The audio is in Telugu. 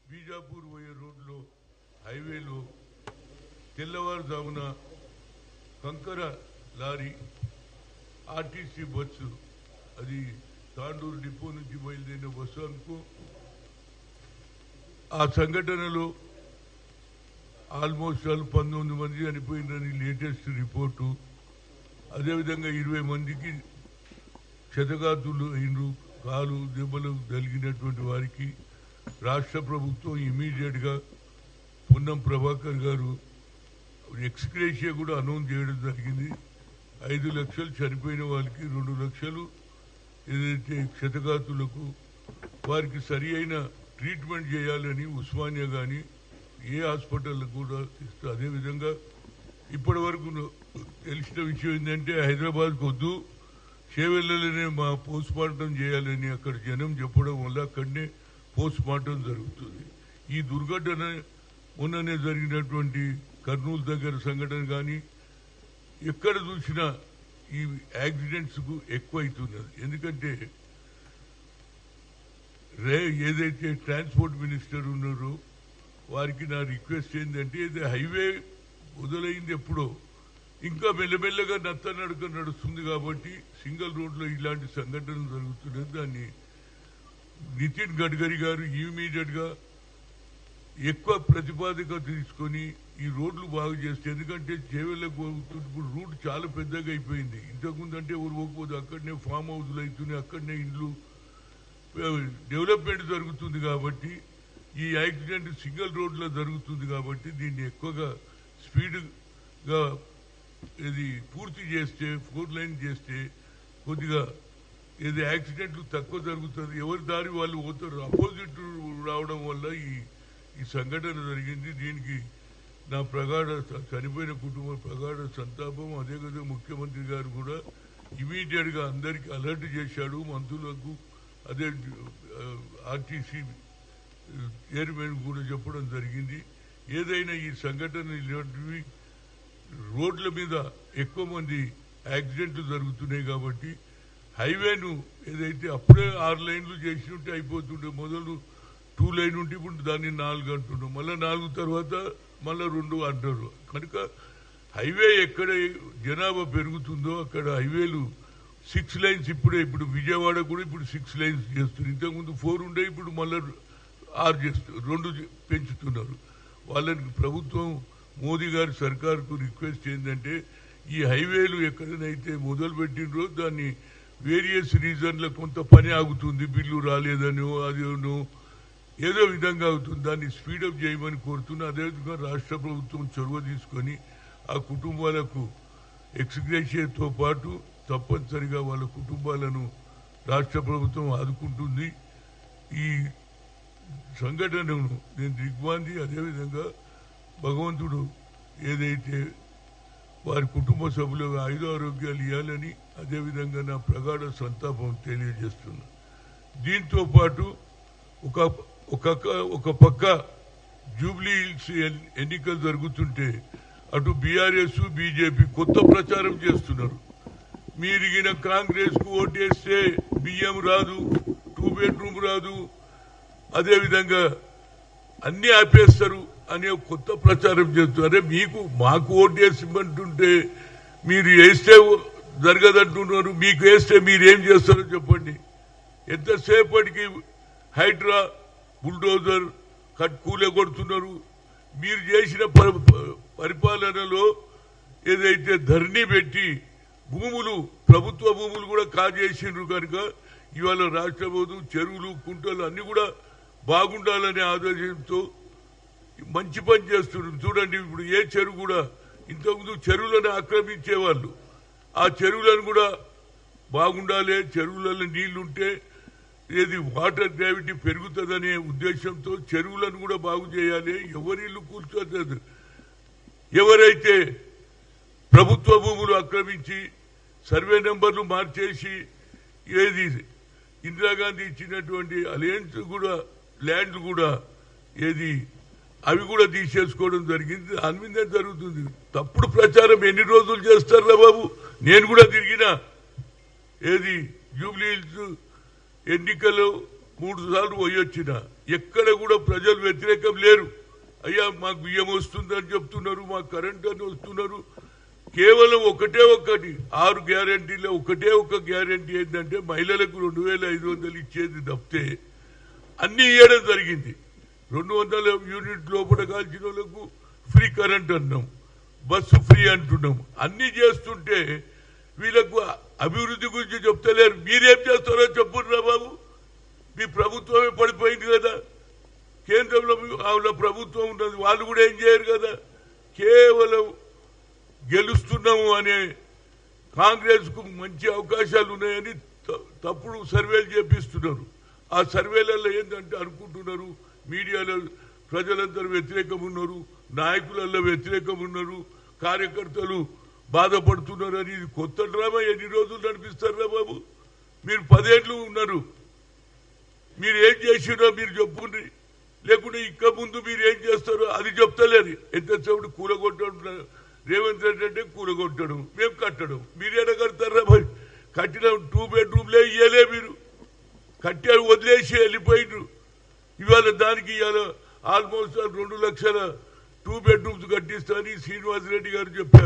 బీజాపూర్ పోయే రోడ్లో హైవేలో తెల్లవారుజామున కంకర లారీ ఆర్టీసీ బస్సు అది తాండూరు డిపో నుంచి బయలుదేరిన బస్సు అనుకో. ఆ సంఘటనలో ఆల్మోస్ట్ 19 మంది చనిపోయిందని లేటెస్ట్ రిపోర్టు. అదేవిధంగా 20 మందికి క్షతగాతులు అయినరు, కాలు దెబ్బలు కలిగినటువంటి వారికి రాష్ట్ర ప్రభుత్వం ఇమీడియట్గా పొన్నం ప్రభాకర్ గారు ఎక్స్గ్రేషియా కూడా అనౌన్స్ చేయడం జరిగింది. 5 లక్షలు చనిపోయిన వాళ్ళకి 2 లక్షలు ఏదైతే క్షతగాతులకు వారికి సరి అయిన ట్రీట్మెంట్ చేయాలని ఉస్మానియా కానీ ఏ హాస్పిటల్లో కూడా ఇస్తే. అదేవిధంగా ఇప్పటి వరకు తెలిసిన విషయం ఏంటంటే హైదరాబాద్కు వద్దు, చేవెళ్ళలోనే మా పోస్ట్ మార్టం చేయాలని అక్కడ జనం చెప్పడం వల్ల అక్కడనే పోస్ట్ మార్టం జరుగుతుంది. ఈ దుర్ఘటన మొన్ననే జరిగినటువంటి కర్నూలు దగ్గర సంఘటన కానీ ఎక్కడ చూసినా ఈ యాక్సిడెంట్స్కు ఎక్కువ అవుతున్నది. ఎందుకంటే ఏదైతే ట్రాన్స్పోర్ట్ మినిస్టర్ ఉన్నారో వారికి నా రిక్వెస్ట్ ఏంటంటే ఇది హైవే మొదలైంది ఎప్పుడో, ఇంకా మెల్లమెల్లగా నత్తనడక నడుస్తుంది కాబట్టి సింగిల్ రోడ్లో ఇలాంటి సంఘటనలు జరుగుతున్నది. దాన్ని నితిన్ గడ్కరీ గారు ఇమీడియట్గా ఎక్కువ ప్రతిపాదిక తీసుకొని ఈ రోడ్లు బాగు చేస్తే, ఎందుకంటే చేవెళ్ళకు ఇప్పుడు రూట్ చాలా పెద్దగా అయిపోయింది. ఇంతకుముందు అంటే ఎవరు పోకపోతే అక్కడనే ఫామ్ హౌస్లు అవుతున్నాయి, అక్కడనే ఇండ్లు డెవలప్మెంట్ జరుగుతుంది. కాబట్టి ఈ యాక్సిడెంట్ సింగిల్ రోడ్లో జరుగుతుంది కాబట్టి దీన్ని ఎక్కువగా స్పీడ్గా ఇది పూర్తి చేస్తే 4 లైన్ చేస్తే కొద్దిగా ఏది యాక్సిడెంట్లు తక్కువ జరుగుతుంది. ఎవరి దారి వాళ్ళు పోతారు. అపోజిట్ రావడం వల్ల ఈ సంఘటన జరిగింది. దీనికి నా చనిపోయిన కుటుంబం ప్రగాఢ సంతాపం. అదేవిధంగా ముఖ్యమంత్రి గారు కూడా ఇమీడియట్గా అందరికీ అలర్ట్ చేశాడు, మంత్రులకు అదే ఆర్టీసీ చైర్మన్ కూడా చెప్పడం జరిగింది. ఏదైనా ఈ సంఘటన ఇలాంటివి రోడ్ల మీద ఎక్కువ మంది యాక్సిడెంట్లు జరుగుతున్నాయి కాబట్టి హైవేను ఏదైతే అప్పుడే 6 లైన్లు చేసినట్టే అయిపోతుండే, మొదలు 2 లైన్ ఉంటే ఇప్పుడు దాన్ని 4 అంటున్నాం, మళ్ళీ 4 తర్వాత మళ్ళీ 2 అంటారు. కనుక హైవే ఎక్కడ జనాభా పెరుగుతుందో అక్కడ హైవేలు 6 లైన్స్ ఇప్పుడు విజయవాడ కూడా ఇప్పుడు 6 లైన్స్ చేస్తున్నారు. ఇంతకుముందు 4 ఉండే, ఇప్పుడు మళ్ళీ 6 చేస్తారు, 2 పెంచుతున్నారు. వాళ్ళని ప్రభుత్వం మోదీ గారి సర్కార్కు రిక్వెస్ట్ ఏంటంటే ఈ హైవేలు ఎక్కడనైతే మొదలు పెట్టినరో దాన్ని వేరియస్ రీజన్లో కొంత పని ఆగుతుంది, బిల్లు రాలేదనో అదేనో ఏదో విధంగా అవుతుంది, దాన్ని స్పీడప్ చేయమని కోరుతున్నా. అదేవిధంగా రాష్ట్ర ప్రభుత్వం చొరవ తీసుకొని ఆ కుటుంబాలకు ఎక్స్గ్రేషియాతో పాటు తప్పనిసరిగా వాళ్ళ కుటుంబాలను రాష్ట్ర ప్రభుత్వం ఆదుకుంటుంది. ఈ సంఘటనను నేను దిగ్వాంది. అదేవిధంగా భగవంతుడు ఏదైతే వారి కుటుంబ సభ్యులకు ఆయురారోగ్యాలు ఇవ్వాలని అదేవిధంగా నా ప్రగాఢ సంతాపం తెలియజేస్తున్నా. దీంతో పాటు ఒక పక్క జూబ్లీ హిల్స్ ఎన్నికలు జరుగుతుంటే అటు బీఆర్ఎస్ బీజేపీ కొత్త ప్రచారం చేస్తున్నారు. మీరిగిన కాంగ్రెస్ కు ఓటేస్తే బియ్యం రాదు, 2 బెడ్రూమ్ రాదు, అదేవిధంగా అన్ని ఆపేస్తారు అనే కొత్త ప్రచారం చేస్తున్నారు. మాకు ఓటేసిమంటుంటే మీరు వేస్తే జరగదంటున్నారు, మీకు వేస్తే మీరేం చేస్తారో చెప్పండి. ఎంతసేపటికి హైడ్రా బుల్డోజర్ కూలగొడుతున్నారు. మీరు చేసిన పరిపాలనలో ఏదైతే ధరణి పెట్టి ప్రభుత్వ భూములు కూడా కాజేసిండ్రు కనుక ఇవాళ రాష్ట్ర ప్రభుత్వం చెరువులు కుంటలు అన్ని కూడా బాగుండాలనే ఆదేశంతో మంచి పని చేస్తున్నారు. చూడండి, ఇప్పుడు ఏ చెరువు కూడా ఇంతకుముందు చెరువులను ఆక్రమించేవాళ్ళు, ఆ చెరువులను కూడా బాగుండాలి, చెరువులలో నీళ్లుంటే ఏది వాటర్ గ్రావిటీ పెరుగుతుందనే ఉద్దేశంతో చెరువులను కూడా బాగు చేయాలి. ఎవరిల్లు కూర్చోలేదు. ఎవరైతే ప్రభుత్వ భూములు ఆక్రమించి సర్వే నెంబర్లు మార్చేసి ఏది ఇందిరాగాంధీ ఇచ్చినటువంటి అలయన్స్ కూడా ల్యాండ్ కూడా ఏది అవి కూడా తీసేసుకోవడం జరిగింది. దాని మీదే జరుగుతుంది. తప్పుడు ప్రచారం ఎన్ని రోజులు చేస్తారా బాబు? నేను కూడా తిరిగినా ఏది జూబ్లీ హిల్స్ ఎన్నికలు 3 సార్లు పోయొచ్చిన ఎక్కడ కూడా ప్రజలు వ్యతిరేకం లేరు. అయ్యా మాకు బియ్యం వస్తుందని చెప్తున్నారు, మాకు కరెంట్ అని వస్తున్నారు. కేవలం ఒకటే ఒకటి 6 గ్యారంటీలో ఒకటే ఒక గ్యారంటీ ఏంటంటే మహిళలకు 2500 ఇచ్చేది తప్పితే అన్ని ఇవ్వడం జరిగింది. 200 యూనిట్ లోపల కాల్చిన వాళ్ళకు ఫ్రీ కరెంట్ అన్నాం, బస్సు ఫ్రీ అంటున్నాం. అన్ని చేస్తుంటే వీళ్ళకు అభివృద్ధి గురించి చెప్తలేరు. మీరేం చేస్తారో చెప్పుర్రా బాబు. మీ ప్రభుత్వమే పడిపోయింది కదా, కేంద్రంలో వాళ్ళ ప్రభుత్వం ఉన్నది, వాళ్ళు కూడా ఏం చేయరు కదా. కేవలం గెలుస్తున్నాము అనే కాంగ్రెస్ కు మంచి అవకాశాలు ఉన్నాయని తప్పుడు సర్వేలు చేపిస్తున్నారు. ఆ సర్వేలలో ఏంటంటే అనుకుంటున్నారు మీడియాలో ప్రజలందరూ వ్యతిరేకం ఉన్నారు, నాయకులలో వ్యతిరేకం ఉన్నారు, కార్యకర్తలు బాధపడుతున్నారు అని. ఇది కొత్త డ్రామా. ఎన్ని రోజులు నడిపిస్తారా బాబు? మీరు 10 ఏళ్ళు ఉన్నారు, మీరు ఏం చేసిరో మీరు చెప్పుండ్రి. లేకుంటే ఇంకా ముందు మీరు ఏం చేస్తారో అది చెప్తలేరు. ఎంతసేపు కూలగొట్టడం రేవంత్ రెడ్డి అంటే కూలగొట్టడం, మేము కట్టడం. మీరేనా కడతారా? మరి కట్టిన 2 బెడ్రూమ్లే ఇయ్యలే, మీరు కట్టారు వదిలేసి వెళ్ళిపోయినారు. ఇవాళ దానికి ఇవాళ ఆల్మోస్ట్ 2 లక్షల 2 బెడ్రూమ్స్ కట్టిస్తా అని శ్రీనివాస్ రెడ్డి గారు చెప్పారు.